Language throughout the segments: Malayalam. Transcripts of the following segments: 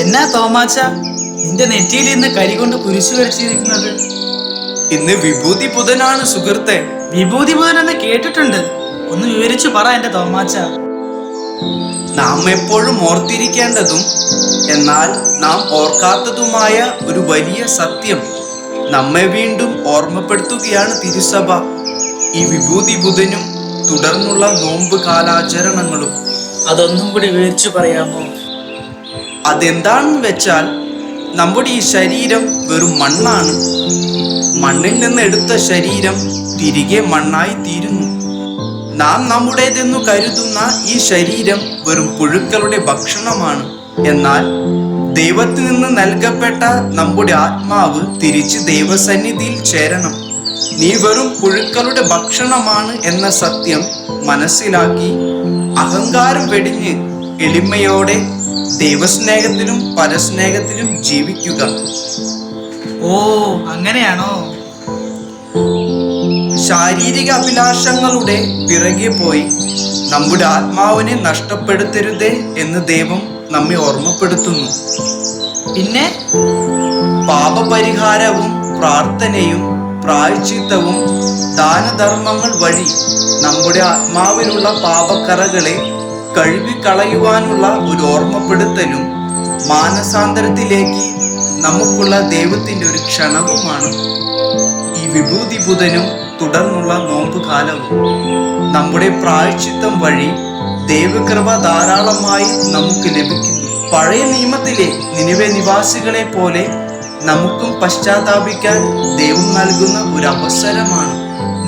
എന്നാ തോമാച്ച നിന്റെ നെറ്റിയിൽ ഇന്ന് കരി കൊണ്ട് കുരിശു വരച്ചിരിക്കുന്നത്? ഇന്ന് വിഭൂതി ബുധനാണ് സുഹൃത്തെ. വിഭൂതി ബുധനെന്ന് കേട്ടിട്ടുണ്ട്, ഒന്ന് വിവരിച്ചു പറ എന്റെ തോമാച്ച. നാം എപ്പോഴും ഓർത്തിരിക്കേണ്ടതും എന്നാൽ നാം ഓർക്കാത്തതുമായ ഒരു വലിയ സത്യം നമ്മെ വീണ്ടും ഓർമ്മപ്പെടുത്തുകയാണ് തിരുസഭ. ഈ വിഭൂതി ബുധനും തുടർന്നുള്ള നോമ്പ് കാലാചരണങ്ങളും. അതൊന്നും കൂടി വിവരിച്ചു പറയാമോ? അതെന്താണെന്ന് വെച്ചാൽ, നമ്മുടെ ഈ ശരീരം വെറും മണ്ണാണ്. മണ്ണിൽ നിന്ന് എടുത്ത ശരീരം തിരികെ മണ്ണായി തീരുന്നു. നാം നമ്മുടേതെന്നു കരുതുന്ന ഈ ശരീരം വെറും പുഴുക്കളുടെ ഭക്ഷണമാണ്. എന്നാൽ ദൈവത്തിൽ നിന്ന് നൽകപ്പെട്ട നമ്മുടെ ആത്മാവ് തിരിച്ച് ദൈവസന്നിധിയിൽ ചേരണം. നീ വെറും പുഴുക്കളുടെ ഭക്ഷണമാണ് എന്ന സത്യം മനസ്സിലാക്കി അഹങ്കാരം വെടിഞ്ഞ് എളിമയോടെ ദൈവസ്നേഹത്തിലും പരസ്നേഹത്തിലും ജീവിക്കുക. ഓ, അങ്ങനെയാണോ? ശാരീരിക അഭിലാഷങ്ങളുടെ പിറകെ പോയി നമ്മുടെ ആത്മാവിനെ നഷ്ടപ്പെടുത്തരുതേ എന്ന് ദൈവം നമ്മെ ഓർമ്മപ്പെടുത്തുന്നു. പിന്നെ പാപപരിഹാരവും പ്രാർത്ഥനയും പ്രായശ്ചിത്തവും ദാനധർമ്മങ്ങൾ വഴി നമ്മുടെ ആത്മാവിലുള്ള പാപക്കറകളെ കഴുകിക്കളയുവാനുള്ള ഒരു ഓർമ്മപ്പെടുത്തലും മാനസാന്തരത്തിലേക്ക് നമുക്കുള്ള ദൈവത്തിൻ്റെ ഒരു ക്ഷണവുമാണ് ഈ വിഭൂതി ബുധനും തുടർന്നുള്ള നോമ്പ് കാലവും. നമ്മുടെ പ്രായശ്ചിത്തം വഴി ദൈവകൃപ ധാരാളമായി നമുക്ക് ലഭിക്കുന്നു. പഴയ നിയമത്തിലെ നിനിവെ നിവാസികളെ പോലെ നമുക്കും പശ്ചാത്താപിക്കാൻ ദൈവം നൽകുന്ന ഒരു അവസരമാണ്.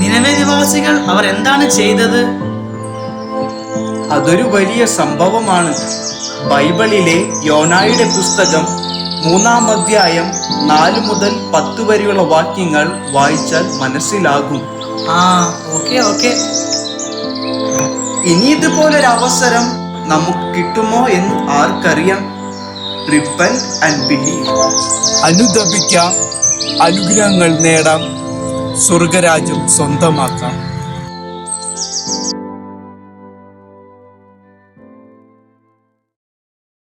നിനവെ നിവാസികൾ അവർ എന്താണ് ചെയ്തത്? അതൊരു വലിയ സംഭവമാണ്. ബൈബിളിലെ യോനായുടെ പുസ്തകം 3-ാം അധ്യായം 4 മുതൽ 10 വരെയുള്ള വാക്യങ്ങൾ വായിച്ചാൽ മനസ്സിലാകും. ഓക്കെ. ഇനി ഇതുപോലൊരു അവസരം നമുക്ക് കിട്ടുമോ എന്ന് ആർക്കറിയാം? Repent and believe. അനുദപിക്കാം, അനുഗ്രഹങ്ങൾ നേടാം, സ്വർഗരാജ്യം സ്വന്തമാക്കാം.